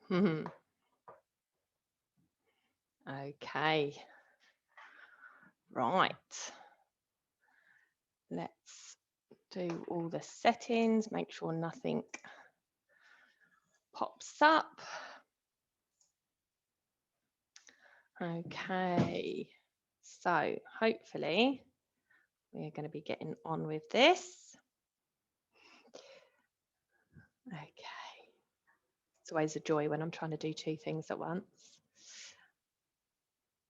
Mhm. Okay, right. Let's do all the settings, make sure nothing pops up. Okay, so hopefully we're going to be getting on with this. Okay, it's always a joy when I'm trying to do two things at once.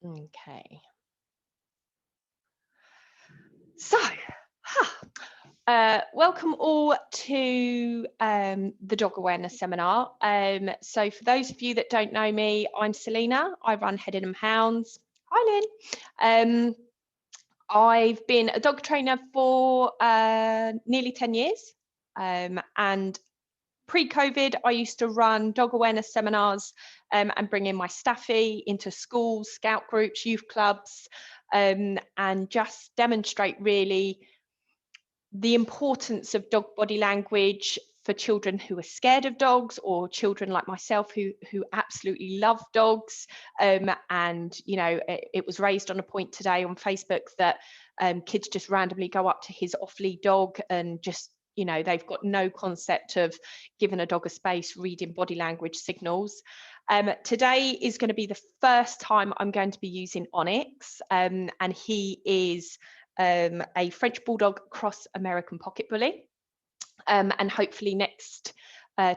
Okay, so welcome all to the Dog Awareness Seminar. So for those of you that don't know me, I'm Selena. I run Headingham Hounds. Hi, Lynn. I've been a dog trainer for nearly 10 years. And pre-COVID, I used to run dog awareness seminars and bring in my staffy into schools, scout groups, youth clubs, and just demonstrate really the importance of dog body language for children who are scared of dogs, or children like myself who absolutely love dogs. And you know, it was raised on a point today on Facebook that kids just randomly go up to his off-lead dog and just, you know, they've got no concept of giving a dog a space, reading body language signals. Today is going to be the first time I'm going to be using Onyx, and he is a French Bulldog cross American Pocket Bully, and hopefully next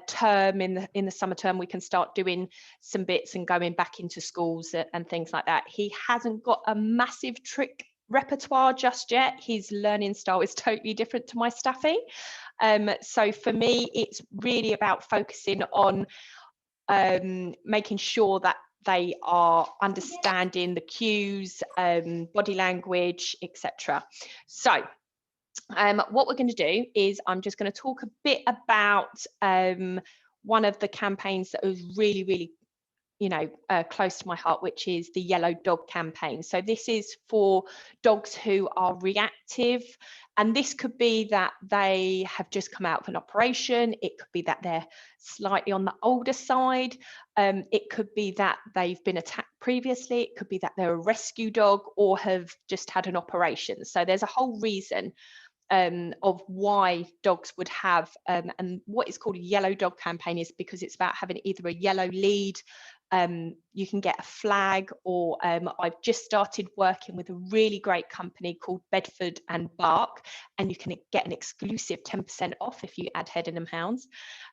term in the summer term we can start doing some bits and going back into schools and things like that. He hasn't got a massive trick repertoire just yet. His learning style is totally different to my staffy. So for me, it's really about focusing on making sure that they are understanding the cues, body language, etc. So what we're going to do is I'm just going to talk a bit about one of the campaigns that was really, really, you know, close to my heart, which is the Yellow Dog campaign. So this is for dogs who are reactive, and this could be that they have just come out of an operation. It could be that they're slightly on the older side. It could be that they've been attacked previously. It could be that they're a rescue dog or have just had an operation. So there's a whole reason of why dogs would have, and what is called a yellow dog campaign is because it's about having either a yellow lead, you can get a flag, or I've just started working with a really great company called Bedford and Bark, and you can get an exclusive 10% off if you add Headingham Hounds.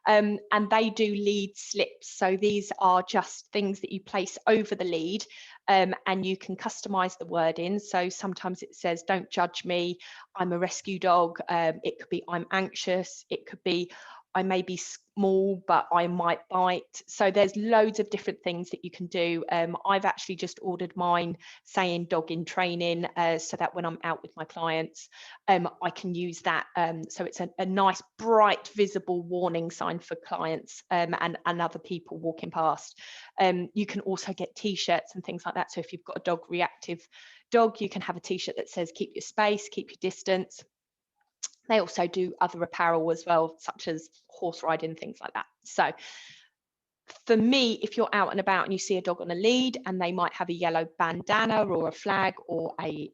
And they do lead slips. So these are just things that you place over the lead, and you can customize the wording. So sometimes it says, "Don't judge me, I'm a rescue dog." It could be, "I'm anxious." It could be, "I may be small, but I might bite." So there's loads of different things that you can do. I've actually just ordered mine saying "dog in training," so that when I'm out with my clients, I can use that. So it's a nice, bright, visible warning sign for clients and other people walking past. You can also get T-shirts and things like that. So if you've got a dog reactive dog, you can have a T-shirt that says "keep your space, keep your distance." They also do other apparel as well, such as horse riding, things like that. So for me, if you're out and about and you see a dog on a lead and they might have a yellow bandana or a flag or a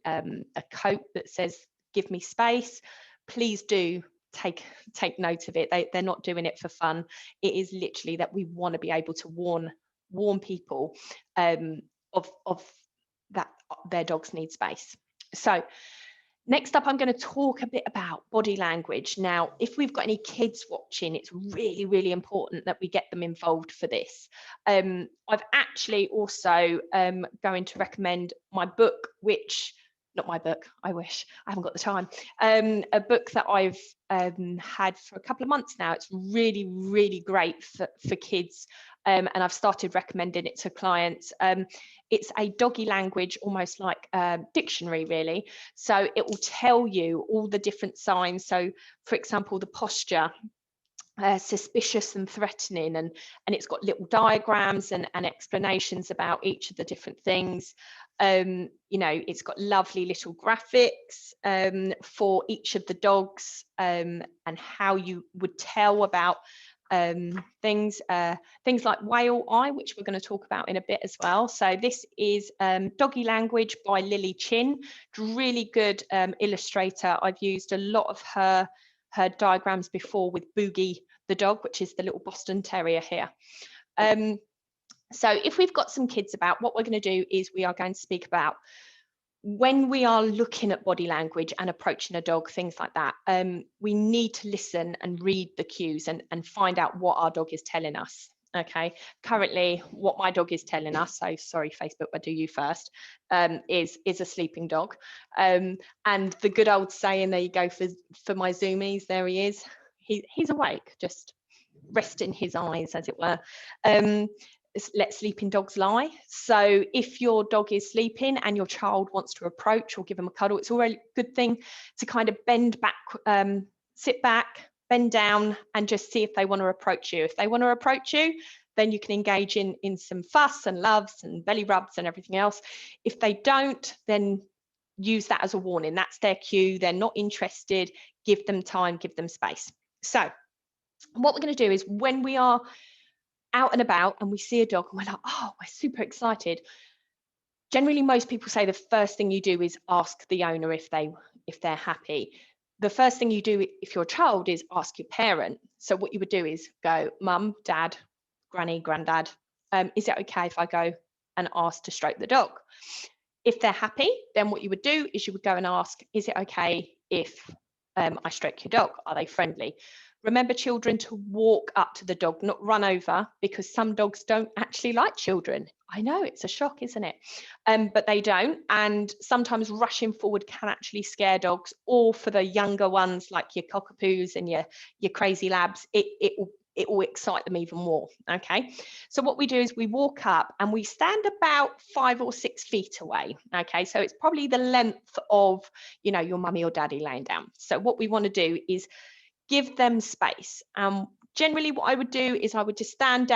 coat that says "give me space," please do take note of it. They're not doing it for fun. It is literally that we want to be able to warn people of that their dogs need space. So next up, I'm going to talk a bit about body language. Now, if we've got any kids watching, it's really, really important that we get them involved for this. I've actually also going to recommend my book, which, not my book, I wish, I haven't got the time, a book that I've had for a couple of months now. It's really, really great for kids, and I've started recommending it to clients. It's a doggy language, almost like a dictionary, really. So it will tell you all the different signs. So, for example, the posture, suspicious and threatening, and it's got little diagrams and explanations about each of the different things. You know, it's got lovely little graphics for each of the dogs, and how you would tell about things like whale eye, which we're going to talk about in a bit as well. So this is Doggy Language by Lily Chin, really good illustrator. I've used a lot of her diagrams before with Boogie the dog, which is the little Boston Terrier here. So if we've got some kids about, what we're going to do is we are going to speak about when we are looking at body language and approaching a dog, things like that. We need to listen and read the cues and find out what our dog is telling us. Okay, currently what my dog is telling us, so sorry Facebook, but do you first, is a sleeping dog. And the good old saying, there you go for my zoomies, there he is. He's awake, just resting his eyes, as it were. Let sleeping dogs lie. So if your dog is sleeping and your child wants to approach or give them a cuddle, it's already a good thing to kind of bend back, sit back, bend down, and just see if they want to approach you. If they want to approach you, then you can engage in some fuss and loves and belly rubs and everything else. If they don't, then use that as a warning. That's their cue. They're not interested. Give them time, give them space. So what we're going to do is, when we are out and about and we see a dog and we're like, oh, we're super excited, generally most people say the first thing you do is ask the owner if they're happy. The first thing you do if you're a child is ask your parent. So what you would do is go, mum, dad, granny, granddad, is it okay if I go and ask to stroke the dog? If they're happy, then what you would do is you would go and ask, is it okay if I stroke your dog? Are they friendly? Remember, children, to walk up to the dog, not run over, because some dogs don't actually like children. I know, it's a shock, isn't it? But they don't. And sometimes rushing forward can actually scare dogs, or for the younger ones, like your cockapoos and your crazy labs, it will excite them even more. Okay, so what we do is we walk up and we stand about 5 or 6 feet away. Okay, so it's probably the length of, you know, your mummy or daddy laying down. So what we want to do is give them space. Generally what I would do is I would just stand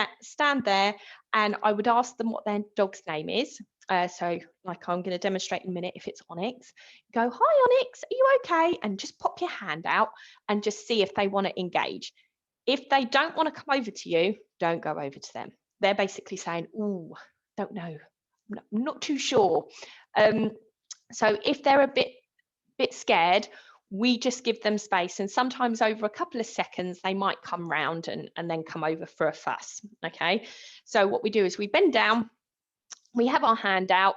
there and I would ask them what their dog's name is. So like I'm going to demonstrate in a minute. If it's Onyx, go, hi Onyx, are you okay? And just pop your hand out and just see if they want to engage. If they don't want to come over to you, don't go over to them. They're basically saying, oh, don't know, I'm not too sure. So if they're a bit scared, we just give them space, and sometimes over a couple of seconds they might come round and then come over for a fuss. Okay, so what we do is we bend down, we have our hand out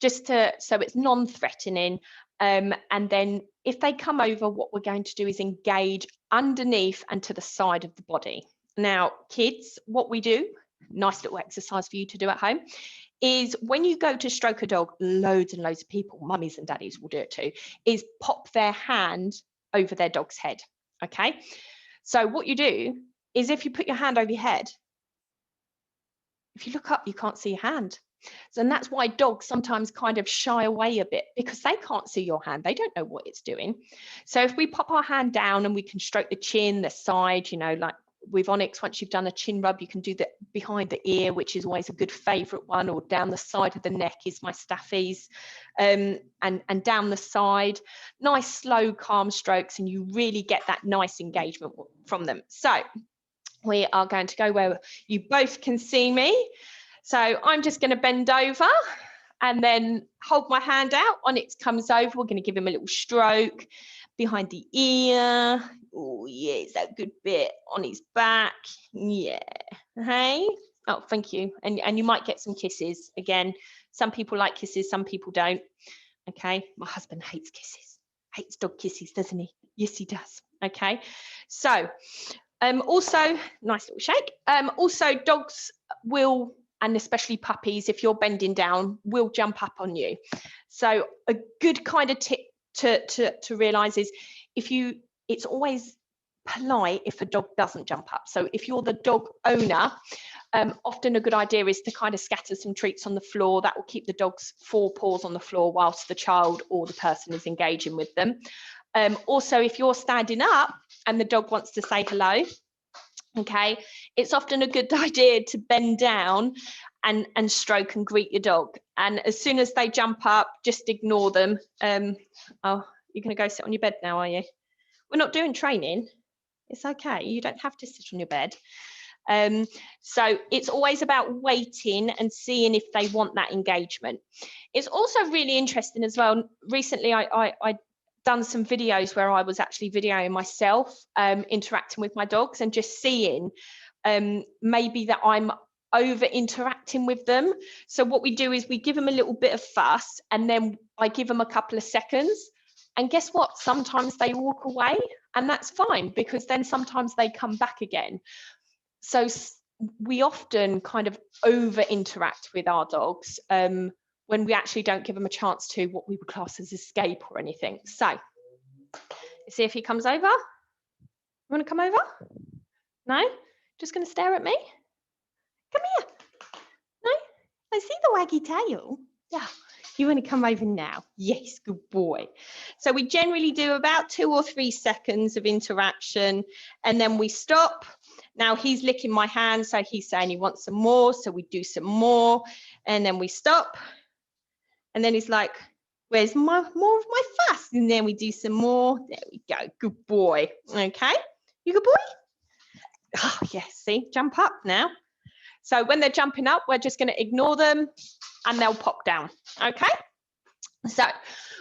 just so it's non-threatening, and then if they come over, what we're going to do is engage underneath and to the side of the body. Now kids, what we do, nice little exercise for you to do at home, is when you go to stroke a dog, loads and loads of people, mummies and daddies will do it too, is pop their hand over their dog's head. Okay, so what you do is, if you put your hand over your head, if you look up, you can't see your hand. So, and that's why dogs sometimes kind of shy away a bit, because they can't see your hand. They don't know what it's doing. So if we pop our hand down and we can stroke the chin, the side, you know, like with Onyx, once you've done a chin rub, you can do that behind the ear, which is always a good favorite one, or down the side of the neck is my Staffy's, and down the side, nice, slow, calm strokes, and you really get that nice engagement from them. So we are going to go where you both can see me. So I'm just going to bend over and then hold my hand out. Onyx comes over. We're going to give him a little stroke behind the ear. Oh, yeah, it's that good bit on his back. Yeah. Hey. Oh, thank you. And you might get some kisses. Again, some people like kisses, some people don't. Okay. My husband hates kisses. Hates dog kisses, doesn't he? Yes, he does. Okay. So also, nice little shake. Also, dogs will, and especially puppies, if you're bending down, will jump up on you. So a good kind of tip to realize is, it's always polite if a dog doesn't jump up. So if you're the dog owner, often a good idea is to kind of scatter some treats on the floor. That will keep the dog's forepaws on the floor whilst the child or the person is engaging with them. Also, if you're standing up and the dog wants to say hello, okay, it's often a good idea to bend down and stroke and greet your dog. And as soon as they jump up, just ignore them. Oh, you're going to go sit on your bed now, are you? We're not doing training. It's okay. You don't have to sit on your bed. So it's always about waiting and seeing if they want that engagement. It's also really interesting as well. Recently, I done some videos where I was actually videoing myself interacting with my dogs and just seeing maybe that I'm over interacting with them. So what we do is we give them a little bit of fuss, and then I give them a couple of seconds, and guess what? Sometimes they walk away, and that's fine, because then sometimes they come back again. So we often kind of over interact with our dogs when we actually don't give them a chance to what we would class as escape or anything. So see if he comes over. You want to come over? No? Just going to stare at me? Come here. No? I see the waggy tail. Yeah. You want to come over now? Yes, good boy. So we generally do about 2 or 3 seconds of interaction, and then we stop. Now he's licking my hand, so he's saying he wants some more, so we do some more, and then we stop. And then he's like, where's more of my fuss? And then we do some more. There we go. Good boy. Okay. You good boy? Oh, yes. See, jump up now. So when they're jumping up, we're just going to ignore them and they'll pop down. Okay. So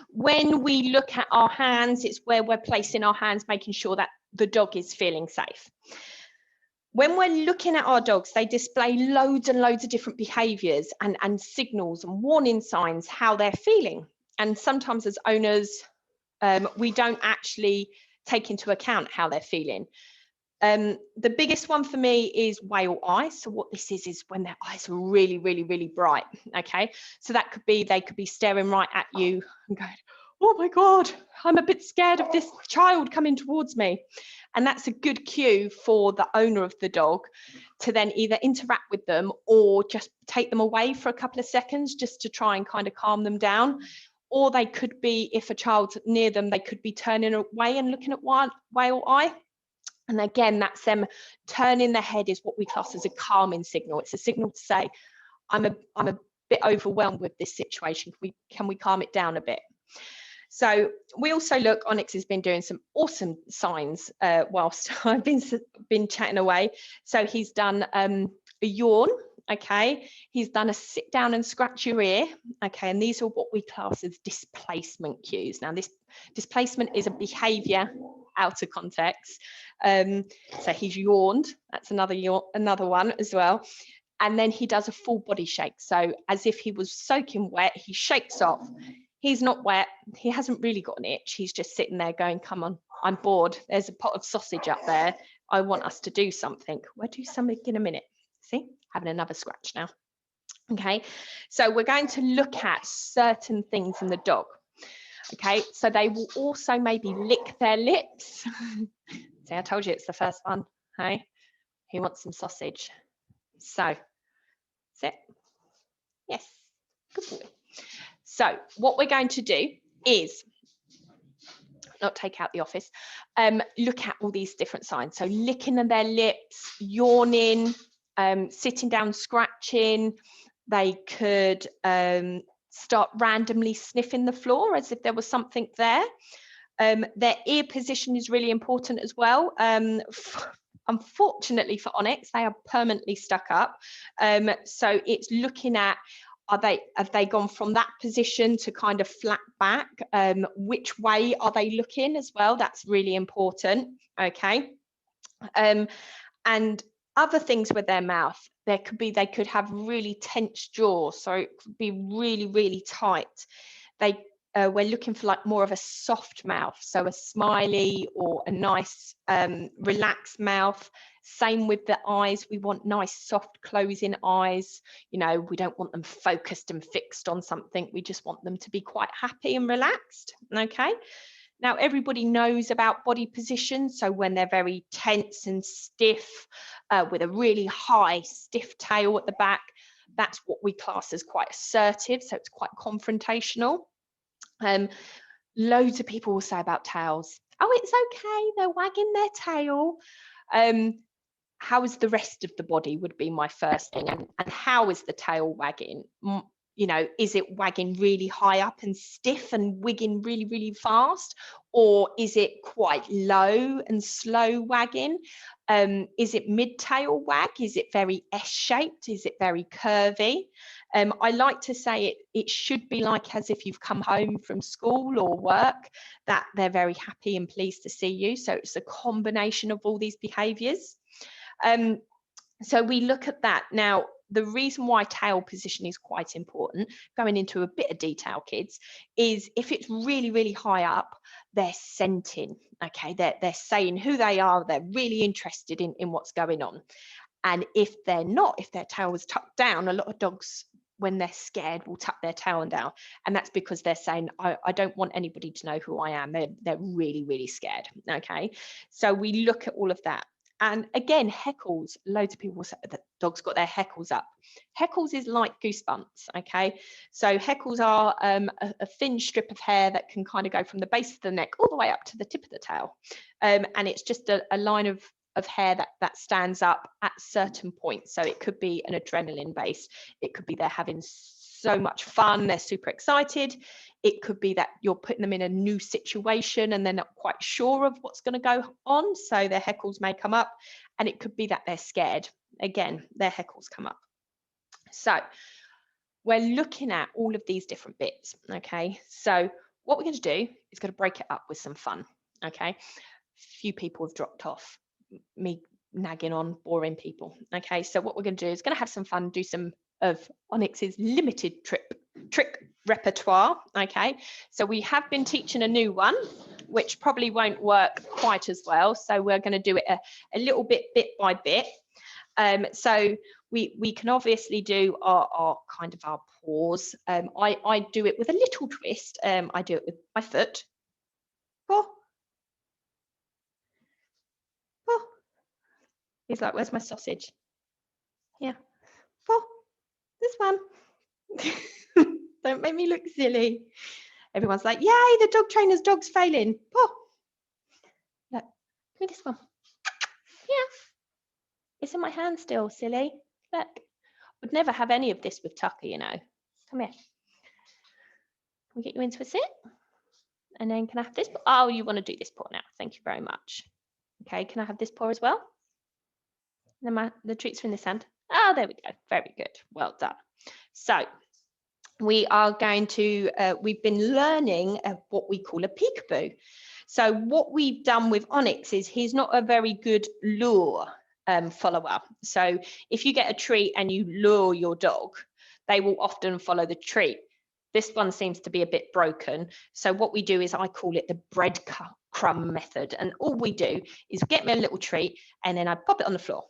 when we look at our hands, it's where we're placing our hands, making sure that the dog is feeling safe. When we're looking at our dogs, they display loads and loads of different behaviours and signals and warning signs how they're feeling. And sometimes as owners, we don't actually take into account how they're feeling. The biggest one for me is whale eyes. So what this is when their eyes are really, really, really bright. Okay, so that could be, they could be staring right at you and going, oh my God, I'm a bit scared of this child coming towards me. And that's a good cue for the owner of the dog to then either interact with them or just take them away for a couple of seconds just to try and kind of calm them down. Or they could be, if a child's near them, they could be turning away and looking at whale eye. And again, that's them turning their head is what we class as a calming signal. It's a signal to say, I'm a bit overwhelmed with this situation. Can we calm it down a bit? So we also look, Onyx has been doing some awesome signs whilst I've been chatting away. So he's done a yawn, okay. He's done a sit down and scratch your ear, okay. And these are what we class as displacement cues. Now this displacement is a behaviour out of context. So he's yawned, that's another one as well. And then he does a full body shake. So as if he was soaking wet, he shakes off. He's not wet. He hasn't really got an itch. He's just sitting there going, come on, I'm bored. There's a pot of sausage up there. I want us to do something. We'll do something in a minute. See, having another scratch now. Okay, so we're going to look at certain things in the dog. Okay, so they will also maybe lick their lips. See, I told you it's the first one. Hey, he wants some sausage. So, sit. Yes, good boy. So what we're going to do is not take out the office, look at all these different signs. So licking their lips, yawning, sitting down, scratching. They could start randomly sniffing the floor as if there was something there. Their ear position is really important as well. Unfortunately for Onyx, they are permanently stuck up. So it's looking at, have they gone from that position to kind of flat back? Which way are they looking as well? That's really important. Okay. And other things with their mouth, they could have really tense jaws, so it could be really, really tight. We're looking for like more of a soft mouth, so a smiley or a nice relaxed mouth. Same with the eyes, we want nice soft closing eyes. You know, we don't want them focused and fixed on something, we just want them to be quite happy and relaxed. Okay, now everybody knows about body position, so when they're very tense and stiff with a really high stiff tail at the back, that's what we class as quite assertive, so it's quite confrontational. Loads of people will say about tails, oh, it's okay, they're wagging their tail. How is the rest of the body would be my first thing, and how is the tail wagging? you know, is it wagging really high up and stiff and wigging really, really fast? Or is it quite low and slow wagging? Is it mid-tail wag? Is it very S-shaped? Is it very curvy? I like to say it should be like as if you've come home from school or work, that they're very happy and pleased to see you. So it's a combination of all these behaviours. So we look at that. Now, the reason why tail position is quite important, going into a bit of detail, kids, is if it's really, really high up, they're scenting, okay? They're saying who they are, they're really interested in what's going on. And if they're not, if their tail is tucked down, a lot of dogs, when they're scared, will tuck their tail down. And that's because they're saying, I don't want anybody to know who I am. They're really, really scared, okay? So we look at all of that. And again, heckles, loads of people say that dogs got their heckles up. Heckles is like goosebumps, okay? So heckles are a thin strip of hair that can kind of go from the base of the neck all the way up to the tip of the tail. And it's just a line of hair that stands up at certain points. So it could be an adrenaline base. It could be they're having so much fun, they're super excited. It could be that you're putting them in a new situation and they're not quite sure of what's going to go on. So their heckles may come up, and it could be that they're scared. Again, their heckles come up. So we're looking at all of these different bits. Okay. So what we're going to do is going to break it up with some fun. Okay. Few people have dropped off, me nagging on, boring people. Okay. So what we're going to do is going to have some fun, do some of Onyx's limited trick repertoire. Okay, so we have been teaching a new one which probably won't work quite as well, so we're going to do it a little bit by bit. So we can obviously do our kind of our paws. I do it with a little twist. I do it with my foot. Paw. Paw. He's like, where's my sausage? Yeah. Paw. This one. Don't make me look silly. Everyone's like, yay, the dog trainer's dog's failing. Oh, look, give me this one. Yeah, it's in my hand still, silly. Look, would never have any of this with Tucker, you know. Come here. Can we get you into a sit? And then can I have this? Oh, you want to do this paw now. Thank you very much. Okay, can I have this paw as well? And then the treats are in this hand. Oh, there we go. Very good. Well done. So we are going to, we've been learning what we call a peekaboo. So what we've done with Onyx is he's not a very good lure follower. So if you get a treat and you lure your dog, they will often follow the treat. This one seems to be a bit broken. So what we do is I call it the breadcrumb method. And all we do is get me a little treat and then I pop it on the floor.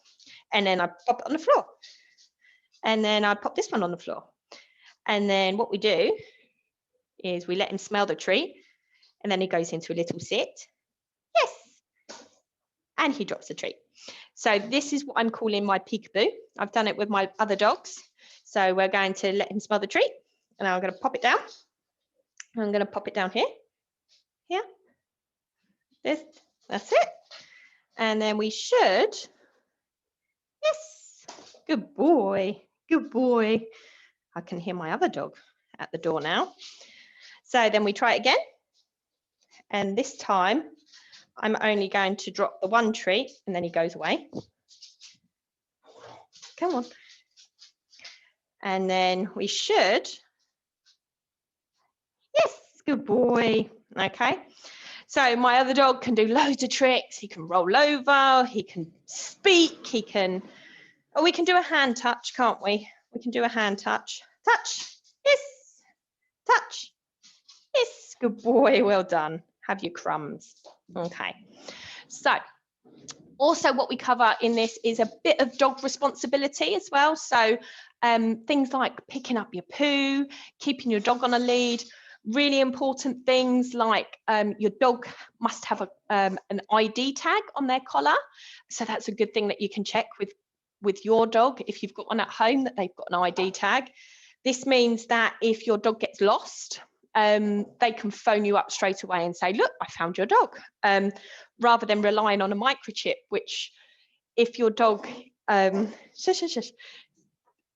And then I pop it on the floor. And then I pop this one on the floor. And then what we do is we let him smell the treat, and then he goes into a little sit. Yes. And he drops the treat. So this is what I'm calling my peekaboo. I've done it with my other dogs. So we're going to let him smell the treat, and I'm going to pop it down. I'm going to pop it down here. Here. This. That's it. And then we should. Yes. Good boy. Good boy. I can hear my other dog at the door now. So then we try it again. And this time, I'm only going to drop the one treat and then he goes away. Come on. And then we should. Yes, good boy. Okay. So my other dog can do loads of tricks. He can roll over, he can speak, he can, oh, we can do a hand touch, can't we? We can do a hand touch. Touch. Yes. Touch. Yes. Good boy. Well done. Have your crumbs. Okay. So also what we cover in this is a bit of dog responsibility as well. So things like picking up your poo, keeping your dog on a lead, really important things like your dog must have an ID tag on their collar. So that's a good thing that you can check with your dog if you've got one at home, that they've got an ID tag. This means that if your dog gets lost, they can phone you up straight away and say, look, I found your dog, rather than relying on a microchip, which if your dog,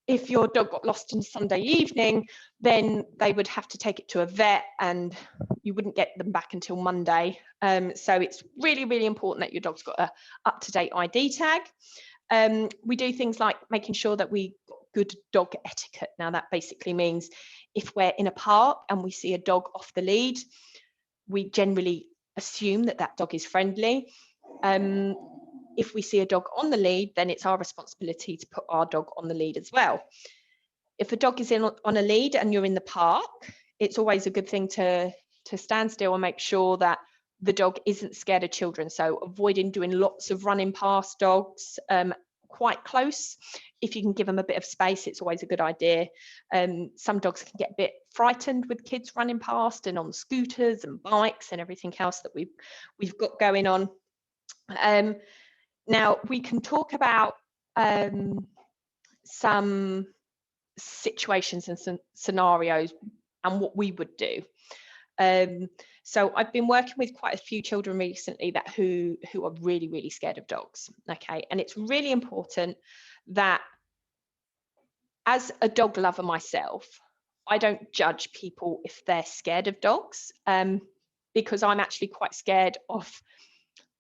if your dog got lost on Sunday evening, then they would have to take it to a vet and you wouldn't get them back until Monday. So it's really, really important that your dog's got a up-to-date ID tag. We do things like making sure that we got good dog etiquette. Now that basically means if we're in a park and we see a dog off the lead, we generally assume that that dog is friendly. If we see a dog on the lead, then it's our responsibility to put our dog on the lead as well. If a dog is on a lead and you're in the park, it's always a good thing to stand still and make sure that the dog isn't scared of children. So avoiding doing lots of running past dogs quite close. If you can give them a bit of space, it's always a good idea. Some dogs can get a bit frightened with kids running past and on scooters and bikes and everything else that we've got going on. Now we can talk about some situations and some scenarios and what we would do. So I've been working with quite a few children recently who are really, really scared of dogs. Okay, and it's really important that as a dog lover myself, I don't judge people if they're scared of dogs, because I'm actually quite scared of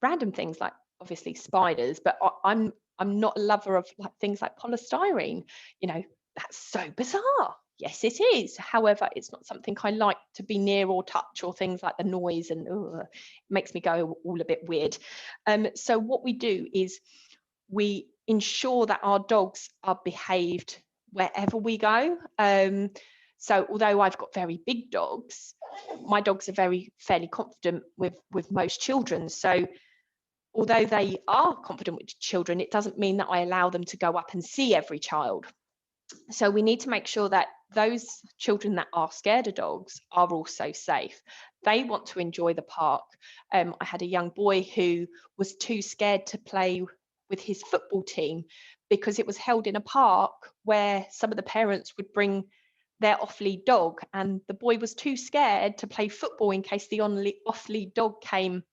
random things like obviously spiders, but I'm not a lover of like things like polystyrene. You know, that's so bizarre. Yes, it is. However, it's not something I like to be near or touch, or things like the noise, and it makes me go all a bit weird. So what we do is we ensure that our dogs are behaved wherever we go. So although I've got very big dogs, my dogs are fairly confident with most children. So although they are confident with children, it doesn't mean that I allow them to go up and see every child. So we need to make sure that those children that are scared of dogs are also safe. They want to enjoy the park. I had a young boy who was too scared to play with his football team because it was held in a park where some of the parents would bring their off-lead dog, and the boy was too scared to play football in case the off-lead dog came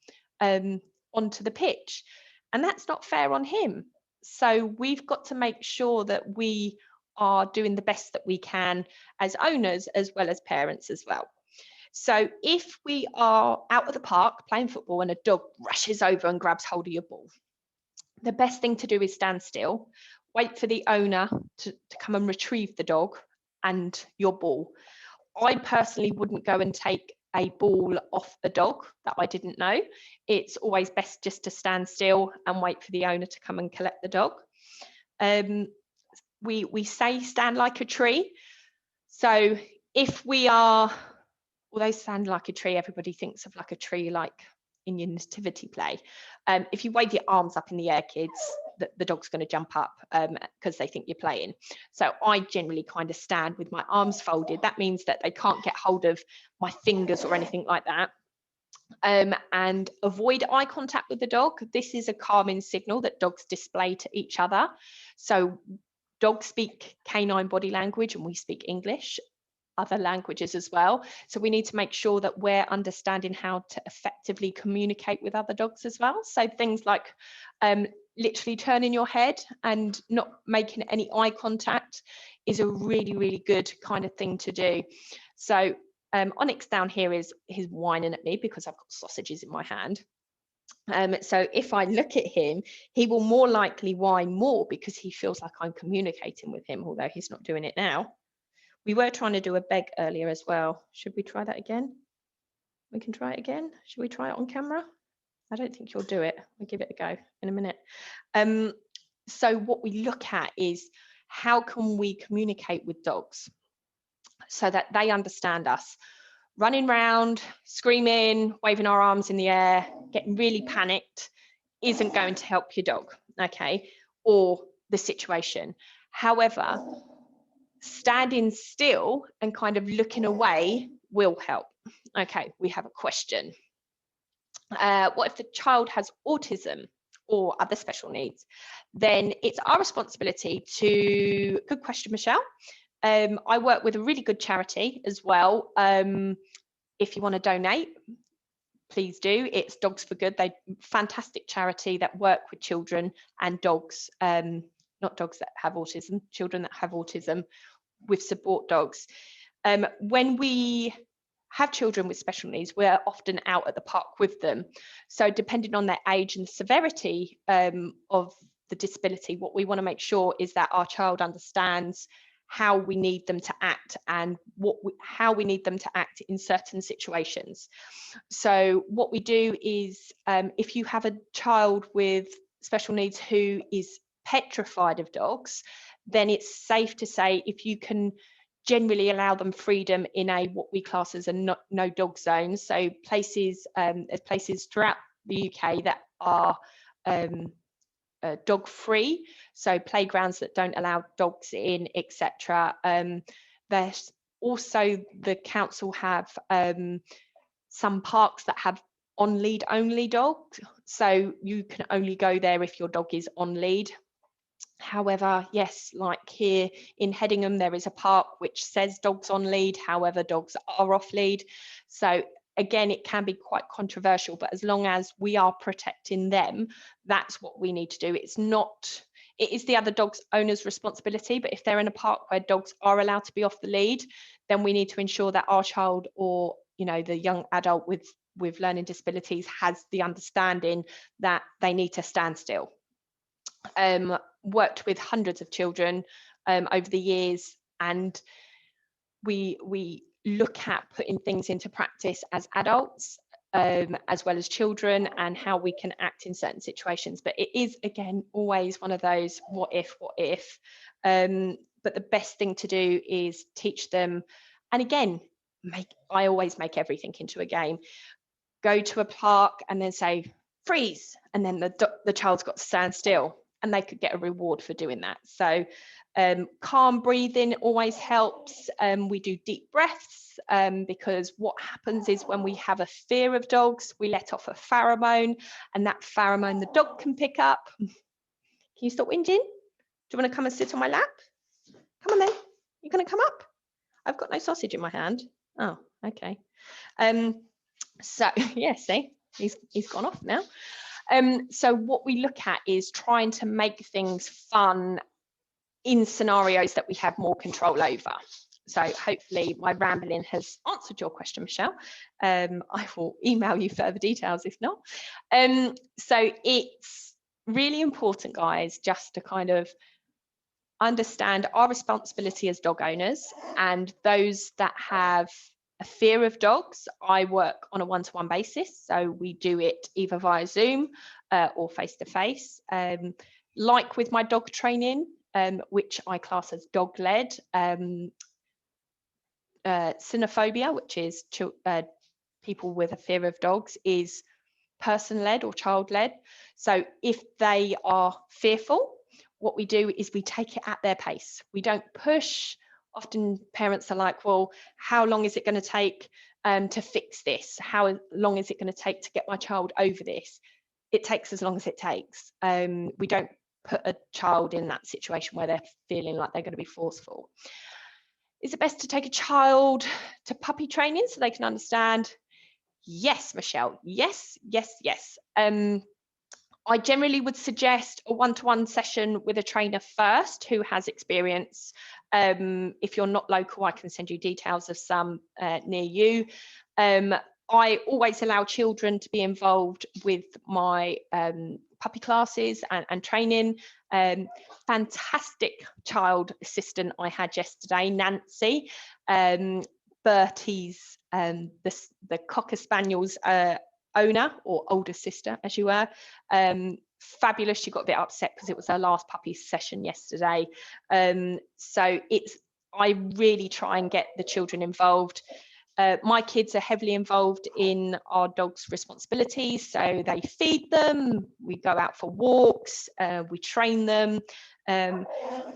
onto the pitch, and that's not fair on him. So we've got to make sure that we are doing the best that we can as owners as well as parents as well. So if we are out at the park playing football and a dog rushes over and grabs hold of your ball, the best thing to do is stand still, wait for the owner to come and retrieve the dog and your ball. I personally wouldn't go and take a ball off a dog that I didn't know. It's always best just to stand still and wait for the owner to come and collect the dog. We say stand like a tree. So if we are, although stand like a tree, everybody thinks of like a tree like in your nativity play. If you wave your arms up in the air, kids, the dog's going to jump up because they think you're playing. So I generally kind of stand with my arms folded. That means that they can't get hold of my fingers or anything like that. And avoid eye contact with the dog. This is a calming signal that dogs display to each other. So dogs speak canine body language and we speak English, other languages as well. So we need to make sure that we're understanding how to effectively communicate with other dogs as well. So things like literally turning your head and not making any eye contact is a really, really good kind of thing to do. So Onyx down here is whining at me because I've got sausages in my hand. So if I look at him, he will more likely whine more because he feels like I'm communicating with him, although he's not doing it now. We were trying to do a beg earlier as well. Should we try that again? We can try it again. Should we try it on camera? I don't think you'll do it. We'll give it a go in a minute. So what we look at is how can we communicate with dogs so that they understand us. Running around, screaming, waving our arms in the air, getting really panicked isn't going to help your dog, okay, or the situation. However, standing still and kind of looking away will help. Okay, we have a question. What if the child has autism or other special needs? Then it's our responsibility to, good question, Michelle. I work with a really good charity as well. If you want to donate, please do. It's Dogs for Good. They're a fantastic charity that work with children and dogs not dogs that have autism, children that have autism with support dogs. When we have children with special needs, we're often out at the park with them. So depending on their age and the severity of the disability, what we want to make sure is that our child understands how we need them to act and how we need them to act in certain situations. So what we do is, if you have a child with special needs who is petrified of dogs, then it's safe to say if you can generally allow them freedom in a what we class as a no dog zone. So places, there's places throughout the UK that are dog free, so playgrounds that don't allow dogs in, etc. There's also, the council have some parks that have on lead only dogs, so you can only go there if your dog is on lead. However, yes, like here in Headingham, there is a park which says dogs on lead, however, dogs are off lead. So again, it can be quite controversial, but as long as we are protecting them, that's what we need to do. It is the other dog's owner's responsibility, but if they're in a park where dogs are allowed to be off the lead, then we need to ensure that our child, or the young adult with learning disabilities, has the understanding that they need to stand still. Worked with hundreds of children over the years, and we look at putting things into practice as adults as well as children, and how we can act in certain situations. But it is, again, always one of those what if. But the best thing to do is teach them, and again, I always make everything into a game. Go to a park and then say freeze, and then the child's got to stand still, and they could get a reward for doing that. So calm breathing always helps. We do deep breaths because what happens is when we have a fear of dogs, we let off a pheromone, and that pheromone the dog can pick up. Can you stop whinging? Do you want to come and sit on my lap? Come on then. You're going to come up? I've got no sausage in my hand. Oh, okay. So yeah, see, he's gone off now. So what we look at is trying to make things fun in scenarios that we have more control over. So hopefully my rambling has answered your question, Michelle. I will email you further details if not. So it's really important, guys, just to kind of understand our responsibility as dog owners, and those that have a fear of dogs. I work on a one-to-one basis, so we do it either via Zoom or face-to-face. Like with my dog training, which I class as dog-led, cynophobia, which is people with a fear of dogs, is person-led or child-led. So if they are fearful, what we do is we take it at their pace. We don't push. Often parents are like, well, how long is it going to take to fix this? How long is it going to take to get my child over this? It takes as long as it takes. We don't put a child in that situation where they're feeling like they're going to be forceful. Is it best to take a child to puppy training so they can understand? Yes, Michelle. Yes, yes, yes. I generally would suggest a one-to-one session with a trainer first who has experience. If you're not local, I can send you details of some near you. I always allow children to be involved with my puppy classes and training. Fantastic child assistant I had yesterday, Nancy. Bertie's, the Cocker Spaniel's owner, or older sister as you were. Fabulous. She got a bit upset because it was her last puppy session yesterday. So I really try and get the children involved. My kids are heavily involved in our dogs' responsibilities, so they feed them, we go out for walks, we train them.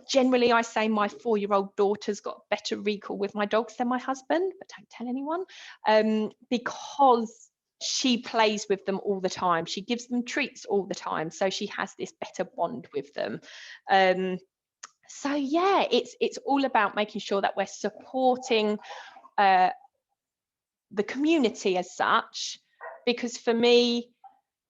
Generally, I say my 4-year-old daughter's got better recall with my dogs than my husband, but don't tell anyone, because she plays with them all the time. She gives them treats all the time, so she has this better bond with them. So yeah, it's all about making sure that we're supporting the community as such, because for me,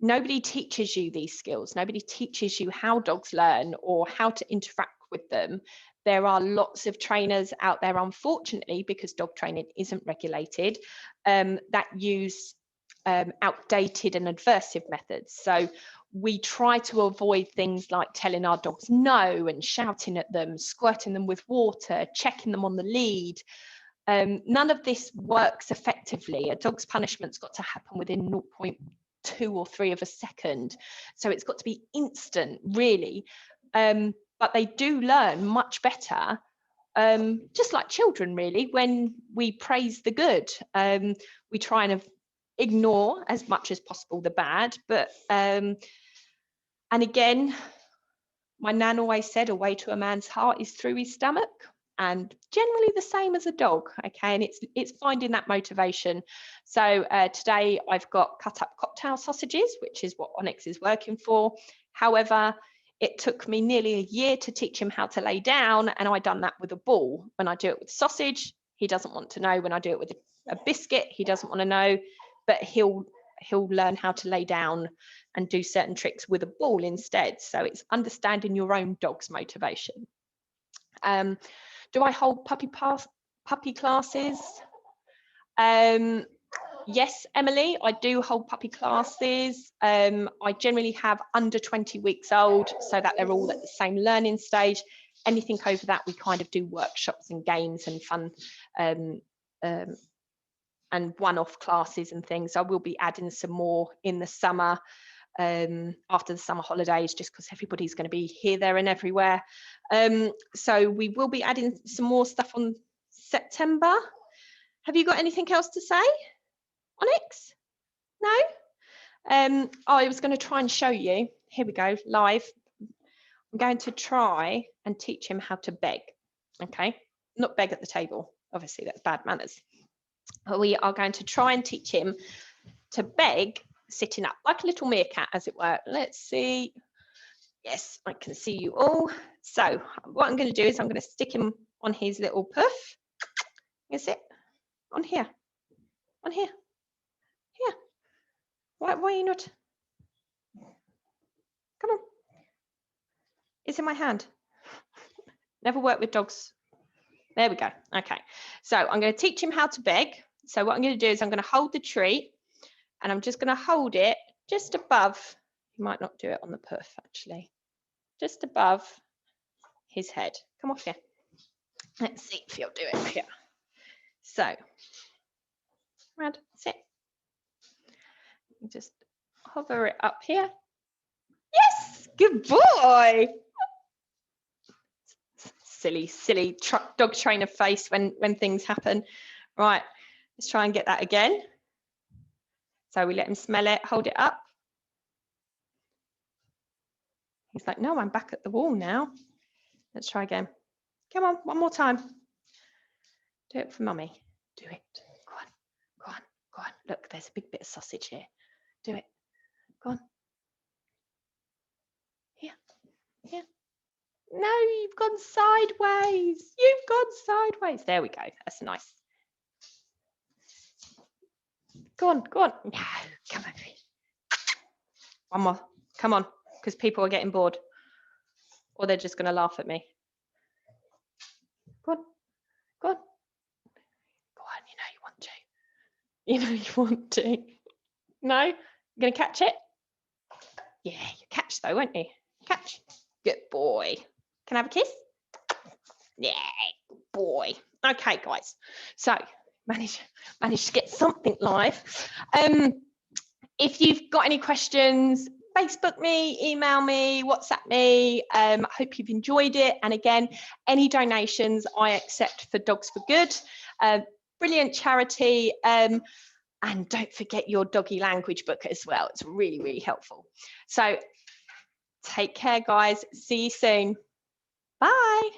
nobody teaches you these skills. Nobody teaches you how dogs learn or how to interact with them. There are lots of trainers out there, unfortunately, because dog training isn't regulated, that use outdated and aversive methods. So we try to avoid things like telling our dogs no and shouting at them, squirting them with water, checking them on the lead. None of this works effectively. A dog's punishment's got to happen within 0.2 or 3 of a second. So it's got to be instant, really. But they do learn much better, just like children, really, when we praise the good. We try and ignore as much as possible the bad, but and again, my nan always said a way to a man's heart is through his stomach, and generally the same as a dog. Okay, and it's finding that motivation. So today I've got cut up cocktail sausages, which is what Onyx is working for. However, it took me nearly a year to teach him how to lay down, and I done that with a ball. When I do it with sausage, he doesn't want to know. When I do it with a biscuit, he doesn't want to know, but he'll learn how to lay down and do certain tricks with a ball instead. So it's understanding your own dog's motivation. Do I hold puppy classes? Yes, Emily, I do hold puppy classes. I generally have under 20 weeks old, so that they're all at the same learning stage. Anything over that, we kind of do workshops and games and fun and one-off classes and things. I will be adding some more in the summer, after the summer holidays, just because everybody's going to be here, there and everywhere. So we will be adding some more stuff on September. Have you got anything else to say, Onyx? No? I was going to try and show you. Here we go, live. I'm going to try and teach him how to beg. Okay, not beg at the table. Obviously, that's bad manners. But we are going to try and teach him to beg sitting up, like a little meerkat, as it were. Let's see. Yes, I can see you all. So what I'm going to do is I'm going to stick him on his little puff. Is it on here? On here? Here. Why are you not? Come on. It's in my hand. Never worked with dogs. There we go. Okay. So I'm going to teach him how to beg. So what I'm going to do is I'm going to hold the treat, and I'm just going to hold it just above. You might not do it on the puff, actually. Just above his head. Come off here. Let's see if he'll do it here. So, Rad, sit. Just hover it up here. Yes, good boy. Silly dog trainer face when things happen. Right, let's try and get that again. So we let him smell it, hold it up. He's like, no, I'm back at the wall now. Let's try again. Come on, one more time. Do it for mummy. Do it. Go on, go on, go on. Look, there's a big bit of sausage here. Do it. Go on. Here, here. No, you've gone sideways. You've gone sideways. There we go. That's nice. Go on, go on. No, come on. One more. Come on, because people are getting bored. Or they're just going to laugh at me. Go on, go on. Go on, you know you want to. You know you want to. No? You're going to catch it? Yeah, you catch though, won't you? Catch. Good boy. Can I have a kiss? Yeah, good boy. Okay, guys. So managed to get something live. If you've got any questions, Facebook me, email me, WhatsApp me. I hope you've enjoyed it. And again, any donations I accept for Dogs for Good. Brilliant charity. And don't forget your doggy language book as well. It's really, really helpful. So take care, guys. See you soon. Bye.